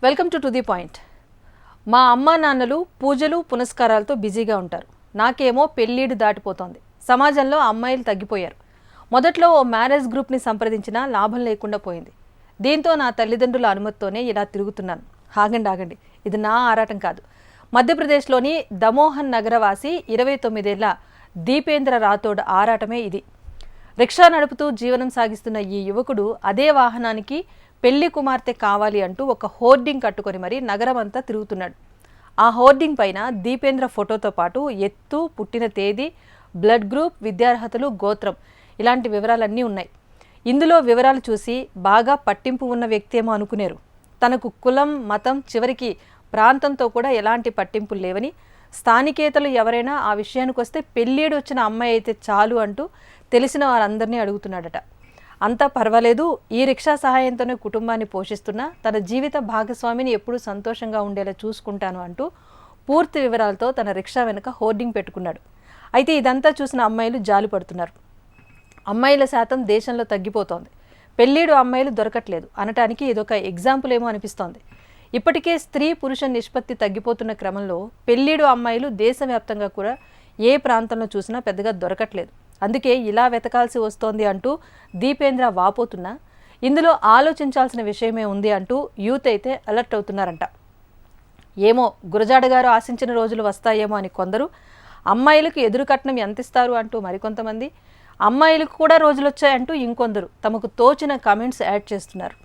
Welcome to the point. మా అమ్మా నాన్నలు పూజలు పునస్కారాలతో బిజీగా ఉంటారు. నాకేమో పెళ్ళీడు దాటిపోతోంది. సమాజంలో అమ్మాయిలు తగ్గిపోయారు. మొదట్లో ఓ మ్యారేజ్ గ్రూప్ని సంప్రదించినా లాభం లేకుండా పోయింది. దీంతో నా తల్లిదండ్రుల అనుమతితోనే ఇలా తిరుగుతున్నాను. ఆగండి, ఇది నా ఆరాటం కాదు. మధ్యప్రదేశ్లోని దమోహన్ నగరవాసి 29 ఏళ్ల దీపేంద్ర రాథోడ్ ఆరాటమే ఇది. రిక్షా నడుపుతూ జీవనం సాగిస్తున్న ఈ యువకుడు అదే వాహనానికి పెళ్లి కుమార్తె కావాలి అంటూ ఒక హోర్డింగ్ కట్టుకొని మరీ నగరం అంతా తిరుగుతున్నాడు. ఆ హోర్డింగ్ పైన దీపేంద్ర ఫోటోతో పాటు ఎత్తు, పుట్టిన తేదీ, బ్లడ్ గ్రూప్, విద్యార్హతలు, గోత్రం ఇలాంటి వివరాలన్నీ ఉన్నాయి. ఇందులో వివరాలు చూసి బాగా పట్టింపు ఉన్న వ్యక్తి ఏమో అనుకునేరు. తనకు కులం, మతం, చివరికి ప్రాంతంతో కూడా ఎలాంటి పట్టింపులు లేవని, స్థానికేతలు ఎవరైనా ఆ విషయానికి వస్తే పెళ్ళేడు వచ్చిన అమ్మాయి అయితే చాలు అంటూ తెలిసిన వారందరినీ అడుగుతున్నాడట. అంతా పర్వాలేదు, ఈ రిక్షా సహాయంతోనే కుటుంబాన్ని పోషిస్తున్నా తన జీవిత భాగస్వామిని ఎప్పుడూ సంతోషంగా ఉండేలా చూసుకుంటాను అంటూ పూర్తి వివరాలతో తన రిక్షా వెనుక హోర్డింగ్ పెట్టుకున్నాడు. అయితే ఇదంతా చూసిన అమ్మాయిలు జాలి పడుతున్నారు. అమ్మాయిల శాతం దేశంలో తగ్గిపోతోంది. పెళ్ళీడు అమ్మాయిలు దొరకట్లేదు అనటానికి ఇదొక ఎగ్జాంపుల్ ఏమో అనిపిస్తోంది. ఇప్పటికే స్త్రీ పురుష నిష్పత్తి తగ్గిపోతున్న క్రమంలో పెళ్ళీడు అమ్మాయిలు దేశవ్యాప్తంగా కూడా ఏ ప్రాంతంలో చూసినా పెద్దగా దొరకట్లేదు. అందుకే ఇలా వెతకాల్సి వస్తోంది అంటూ దీపేంద్ర వాపోతున్నా ఇందులో ఆలోచించాల్సిన విషయమే ఉంది అంటూ యూత్ అయితే అలర్ట్ అవుతున్నారంట. ఏమో గురజాడ గారు ఆశించిన రోజులు వస్తాయేమో అని కొందరు, అమ్మాయిలకు ఎదురు కట్నం ఎంత ఇస్తారు అంటూ మరికొంతమంది, అమ్మాయిలకు కూడా రోజులు వచ్చాయంటూ ఇంకొందరు తమకు తోచిన కామెంట్స్ యాడ్ చేస్తున్నారు.